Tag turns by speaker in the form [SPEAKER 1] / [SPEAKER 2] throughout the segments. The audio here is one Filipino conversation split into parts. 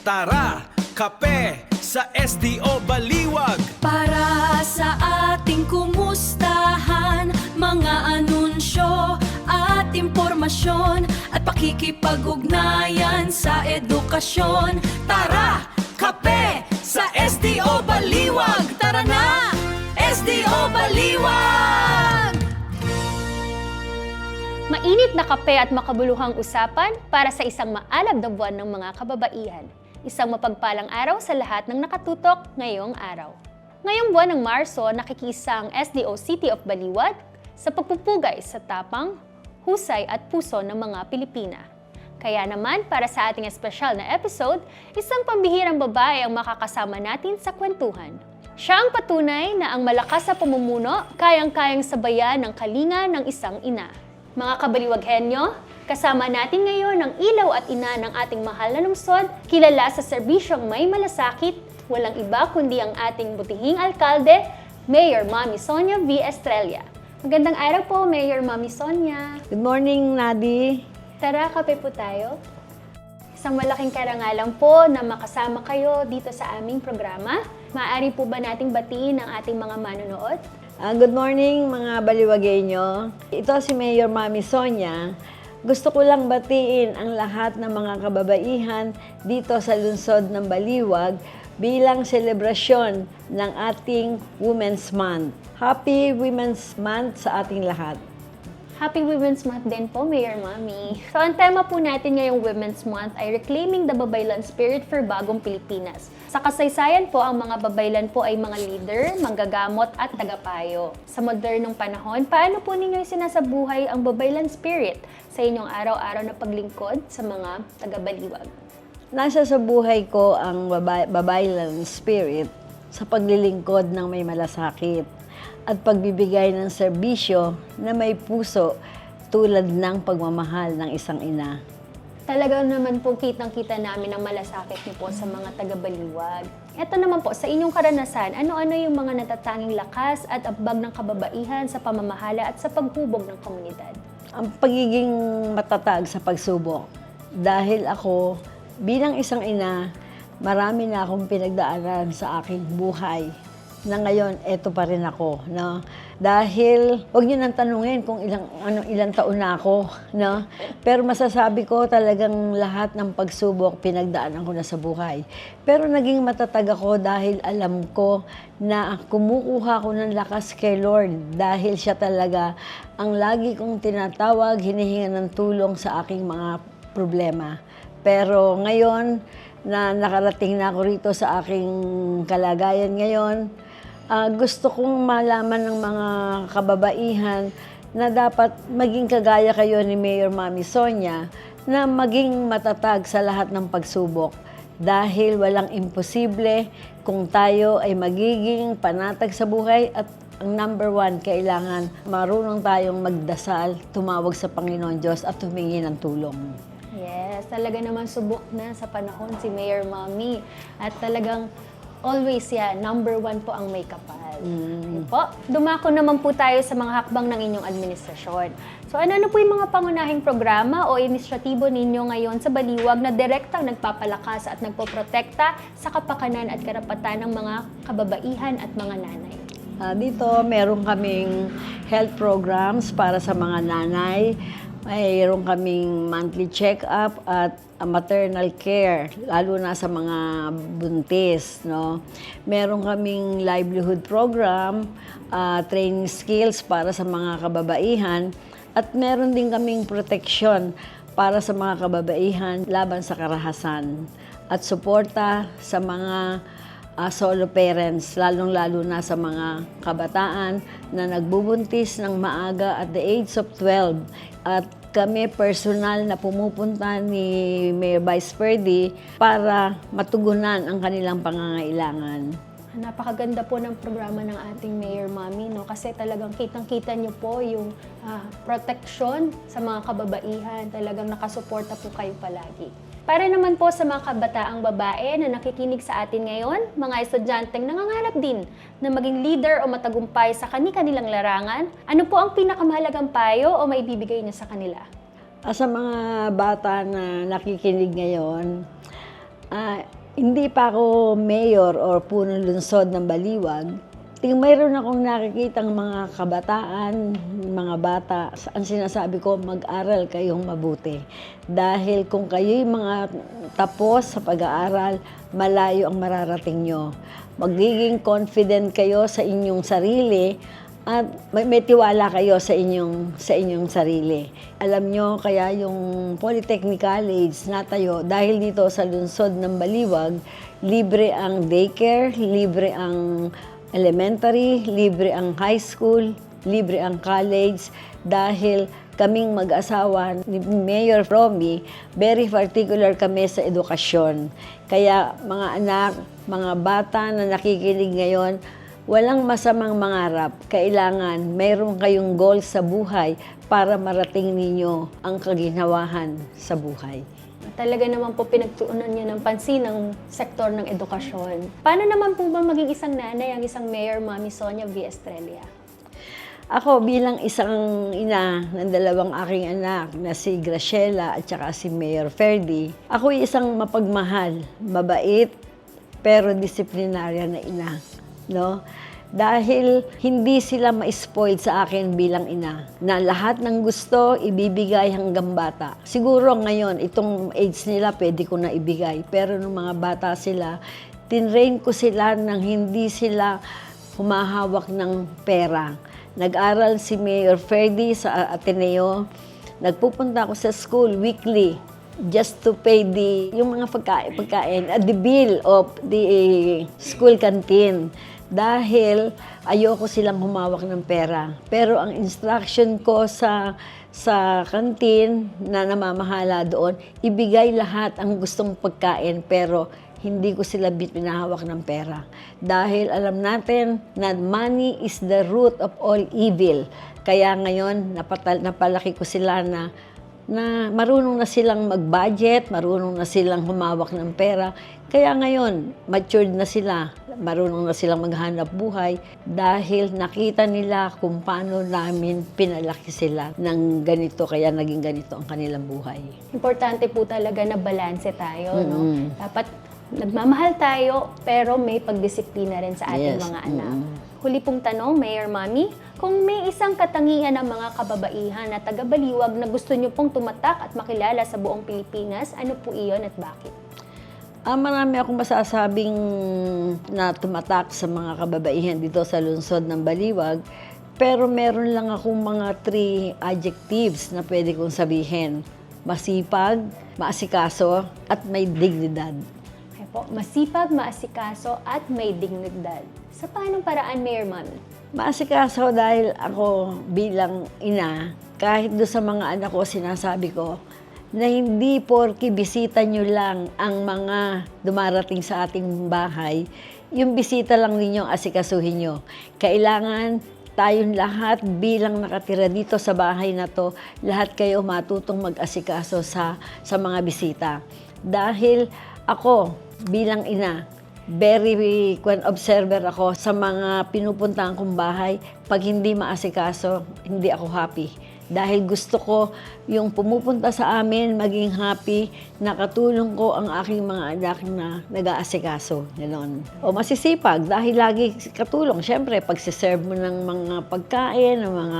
[SPEAKER 1] Tara, kape sa SDO Baliwag.
[SPEAKER 2] Para sa ating kumustahan, mga anunsyo at impormasyon at pakikipag-ugnayan sa edukasyon. Tara, kape sa SDO Baliwag. Tara na, SDO Baliwag!
[SPEAKER 3] Mainit na kape at makabuluhang usapan para sa isang maalab na buwan ng mga kababaihan. Isang mapagpalang araw sa lahat ng nakatutok ngayong araw. Ngayong buwan ng Marso, nakikisa ang SDO City of Baliwag sa pagpupugay sa tapang, husay at puso ng mga Pilipina. Kaya naman, para sa ating espesyal na episode, isang pambihirang babae ang makakasama natin sa kwentuhan. Siya ang patunay na ang malakas sa pamumuno, kayang-kayang sabayan ng kalinga ng isang ina. Mga kabaliwaghenyo, kasama natin ngayon ang ilaw at ina ng ating mahal na lungsod, kilala sa serbisyong may malasakit, walang iba kundi ang ating butihing alkalde, Mayor Mami Sonia V. Estrella. Magandang araw po, Mayor Mami Sonia.
[SPEAKER 4] Good morning, Nadi.
[SPEAKER 3] Tara, kape po tayo. Isang malaking karangalan po na makasama kayo dito sa aming programa. Maaari po ba nating batiin ang ating mga manonood?
[SPEAKER 4] Good morning, mga baliwagenyo. Ito si Mayor Mami Sonia. Gusto ko lang batiin ang lahat ng mga kababaihan dito sa lungsod ng Baliwag bilang selebrasyon ng ating Women's Month. Happy Women's Month sa ating lahat.
[SPEAKER 3] Happy Women's Month din po, Mayor Mami. So, ang tema po natin ngayong Women's Month ay Reclaiming the Babaylan Spirit for Bagong Pilipinas. Sa kasaysayan po, ang mga babaylan po ay mga leader, manggagamot at tagapayo. Sa modernong panahon, paano po ninyo sinasabuhay ang babaylan spirit sa inyong araw-araw na paglingkod sa mga taga-Baliwag?
[SPEAKER 4] Nasa sa buhay ko ang babaylan spirit sa paglilingkod ng may malasakit at pagbibigay ng serbisyo na may puso tulad ng pagmamahal ng isang ina.
[SPEAKER 3] Talaga naman po kitang-kita namin ang malasakit niyo po sa mga taga-Baliwag. Ito naman po, sa inyong karanasan, ano-ano yung mga natatanging lakas at ambag ng kababaihan sa pamamahala at sa paghubog ng komunidad?
[SPEAKER 4] Ang pagiging matatag sa pagsubok. Dahil ako, bilang isang ina, marami na akong pinagdaanan sa aking buhay na ngayon, eto pa rin ako, no? Dahil, huwag niyo nang tanungin kung ilang taon na ako, no? Pero masasabi ko talagang lahat ng pagsubok, pinagdaanan ko na sa buhay. Pero naging matatag ako dahil alam ko na kumukuha ko ng lakas kay Lord dahil siya talaga ang lagi kong tinatawag, hinihinga ng tulong sa aking mga problema. Pero ngayon, na nakarating na ako rito sa aking kalagayan ngayon, gusto kong malaman ng mga kababaihan na dapat maging kagaya kayo ni Mayor Mami Sonia na maging matatag sa lahat ng pagsubok dahil walang imposible kung tayo ay magiging panatag sa buhay at ang number one, kailangan marunong tayong magdasal, tumawag sa Panginoon Diyos at humingi ng tulong.
[SPEAKER 3] Yes, talaga naman subok na sa panahon si Mayor Mami. At talagang always yan, number one po ang may kapal. Yun po, dumako naman po tayo sa mga hakbang ng inyong administrasyon. So ano po yung mga pangunahing programa o inisyatibo ninyo ngayon sa Baliwag na direktang nagpapalakas at nagpoprotekta sa kapakanan at karapatan ng mga kababaihan at mga nanay?
[SPEAKER 4] Dito, meron kaming health programs para sa mga nanay. Mayroon kaming monthly check-up at maternal care, lalo na sa mga buntis, no? Meron kaming livelihood program, training skills para sa mga kababaihan, at meron din kaming protection para sa mga kababaihan laban sa karahasan at suporta sa mga solo parents, lalong-lalo na sa mga kabataan na nagbubuntis ng maaga at the age of 12. At kami personal na pumupunta ni Mayor Vice Ferdy para matugunan ang kanilang pangangailangan.
[SPEAKER 3] Napakaganda po ng programa ng ating Mayor Mami, no? Kasi talagang kitang-kita niyo po yung proteksyon sa mga kababaihan. Talagang nakasuporta po kayo palagi. Para naman po sa mga kabataang babae na nakikinig sa atin ngayon, mga estudyanteng nangangarap din na maging leader o matagumpay sa kani-kanilang larangan, ano po ang pinakamahalagang payo o maibibigay niyo sa kanila?
[SPEAKER 4] Sa mga bata na nakikinig ngayon, Hindi pa ako mayor or punong lungsod ng Baliwag, mayroon akong nakikitang mga kabataan, mga bata, ang sinasabi ko, mag-aral kayong mabuti. Dahil kung kayo'y mga tapos sa pag-aaral, malayo ang mararating nyo. Magiging confident kayo sa inyong sarili at may tiwala kayo sa inyong sarili. Alam nyo, kaya yung Polytechnic College natayo, dahil dito sa lungsod ng Baliwag, libre ang daycare, libre ang elementary, libre ang high school, libre ang college, dahil kaming mag-asawa ni Mayor Romy, very particular kami sa edukasyon. Kaya mga anak, mga bata na nakikinig ngayon, walang masamang mangarap. Kailangan mayroon kayong goal sa buhay para marating ninyo ang kaginhawahan sa buhay.
[SPEAKER 3] Talaga naman po pinagtuunan niya ng pansin ng sektor ng edukasyon. Paano naman po ba maging isang nanay ang isang Mayor Mami Sonia V. Estrella?
[SPEAKER 4] Ako bilang isang ina ng dalawang aking anak na si Graciela at saka si Mayor Ferdy, ako ay isang mapagmahal, mabait, pero disiplinarya na ina. No? Dahil hindi sila ma-spoiled sa akin bilang ina, na lahat ng gusto ibibigay hanggang bata. Siguro ngayon, itong age nila pwede ko na ibigay, pero nung mga bata sila, tinrain ko sila nang hindi sila humahawak ng pera. Nag-aral si Mayor Ferdy sa Ateneo, nagpupunta ako sa school weekly, just to pay yung mga pagkain, the bill of the school canteen. Dahil ayoko silang humawak ng pera. Pero ang instruction ko sa canteen na namamahala doon, ibigay lahat ang gustong pagkain, pero hindi ko sila pinahawak ng pera. Dahil alam natin na money is the root of all evil. Kaya ngayon, napalaki ko sila na marunong na silang mag-budget, marunong na silang humawak ng pera. Kaya ngayon, matured na sila, marunong na silang maghanap buhay dahil nakita nila kung paano namin pinalaki sila ng ganito, kaya naging ganito ang kanilang buhay.
[SPEAKER 3] Importante po talaga na balanse tayo, no? Dapat nagmamahal tayo, pero may pagdisiplina rin sa ating mga anak. Huli pong tanong, Mayor Mami, kung may isang katangian ng mga kababaihan na taga-Baliwag na gusto nyo pong tumatak at makilala sa buong Pilipinas, ano po iyon at bakit?
[SPEAKER 4] Marami akong masasabing na tumatak sa mga kababaihan dito sa lungsod ng Baliwag, pero meron lang akong mga 3 adjectives na pwede kong sabihin. Masipag, maasikaso, at may dignidad.
[SPEAKER 3] Okay po, masipag, maasikaso, at may dignidad. Sa paanong paraan, Mayor Mami?
[SPEAKER 4] Maasikaso dahil ako bilang ina, kahit doon sa mga anak ko, sinasabi ko, na hindi porke bisita nyo lang ang mga dumarating sa ating bahay, yung bisita lang ninyo asikasuhin nyo. Kailangan tayong lahat bilang nakatira dito sa bahay na to, lahat kayo matutong mag-asikaso sa mga bisita. Dahil ako bilang ina, very observer ako sa mga pinupuntahan kong bahay. Pag hindi maasikaso, hindi ako happy. Dahil gusto ko yung pumupunta sa amin, maging happy, nakatulong ko ang aking mga anak na nag-aasikaso. Ganon. O masisipag, dahil lagi katulong. Siyempre, pagsiserve mo ng mga pagkain, ng mga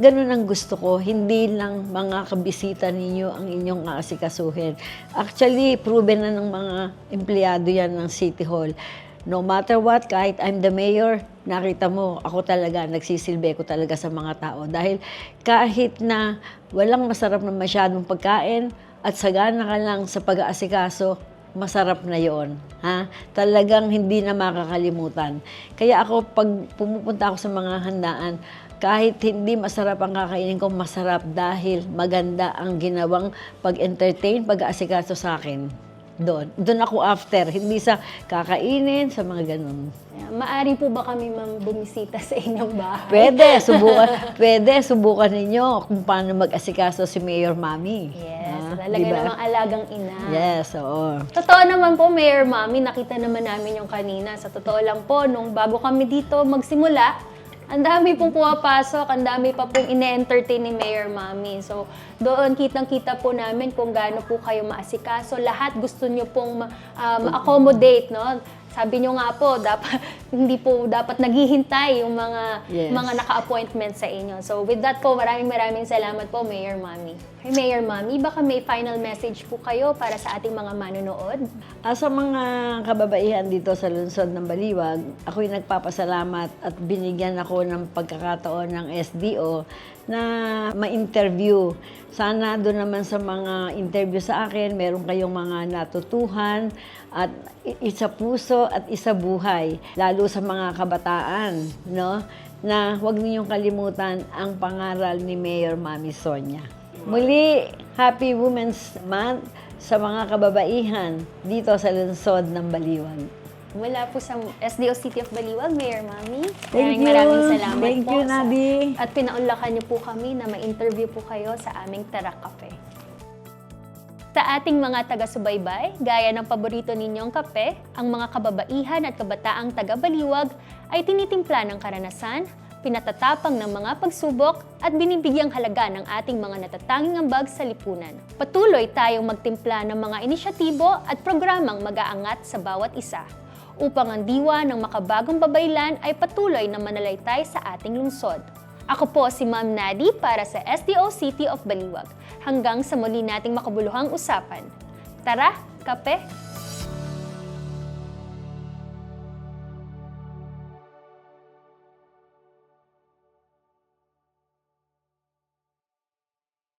[SPEAKER 4] ganon ang gusto ko. Hindi lang mga kabisita ninyo ang inyong aasikasuhin. Actually, proven na ng mga empleyado yan ng City Hall. No matter what, kahit I'm the mayor, nakita mo, ako talaga, nagsisilbi ko talaga sa mga tao. Dahil kahit na walang masarap na masyadong pagkain at sagana ka lang sa pag-aasikaso, masarap na yon. Ha? Talagang hindi na makakalimutan. Kaya ako, pag pumupunta ako sa mga handaan, kahit hindi masarap ang kakainin ko, masarap dahil maganda ang ginawang pag-entertain, pag-aasikaso sa akin. Doon ako after, hindi sa kakainin, sa mga ganun.
[SPEAKER 3] Maari po ba kami bumisita sa inyong bahay?
[SPEAKER 4] Pwede, subukan ninyo kung paano mag-asikaso si Mayor Mami.
[SPEAKER 3] Yes, talaga namang alagang ina.
[SPEAKER 4] Yes, oo.
[SPEAKER 3] Totoo naman po, Mayor Mami, nakita naman namin yung kanina. Sa totoo lang po, nung bago kami dito magsimula, Ang dami pong pumapasok, ang dami pa pong ine-entertain ni Mayor Mami. So, doon kitang-kita po namin kung gaano po kayo maasikaso. Lahat gusto nyo pong ma-accommodate, no? Sabi nyo nga po, dapat, hindi po dapat naghihintay yung mga naka-appointment sa inyo. So, with that po, maraming salamat po, Mayor Mami. Hey, Mayor Mami, baka may final message po kayo para sa ating mga manonood?
[SPEAKER 4] Sa mga kababaihan dito sa lungsod ng Baliwag, ako'y nagpapasalamat at binigyan ako ng pagkakataon ng SDO na ma-interview. Sana doon naman sa mga interview sa akin, meron kayong mga natutuhan at isa puso at isa buhay, lalo sa mga kabataan, no? Na huwag ninyong kalimutan ang pangaral ni Mayor Mami Sonia. Muli, Happy Women's Month sa mga kababaihan dito sa lungsod ng Baliwag.
[SPEAKER 3] Mula po sa SDO City of Baliwag, Mayor Mami.
[SPEAKER 4] Maraming
[SPEAKER 3] salamat
[SPEAKER 4] Thank
[SPEAKER 3] po.
[SPEAKER 4] you, Nadi.
[SPEAKER 3] At pinaunlakan niyo po kami na ma-interview po kayo sa aming Tara Cafe. Sa ating mga taga-subaybay, gaya ng paborito ninyong kape, ang mga kababaihan at kabataang taga-Baliwag ay tinitimpla ng karanasan, pinatatapang ng mga pagsubok at binibigyang halaga ng ating mga natatanging ambag sa lipunan. Patuloy tayong magtimpla ng mga inisyatibo at programang mag-aangat sa bawat isa upang ang diwa ng makabagong babaylan ay patuloy na manalaytay sa ating lungsod. Ako po si Ma'am Nadi para sa SDO City of Baliwag. Hanggang sa muli nating makabuluhang usapan. Tara, kape!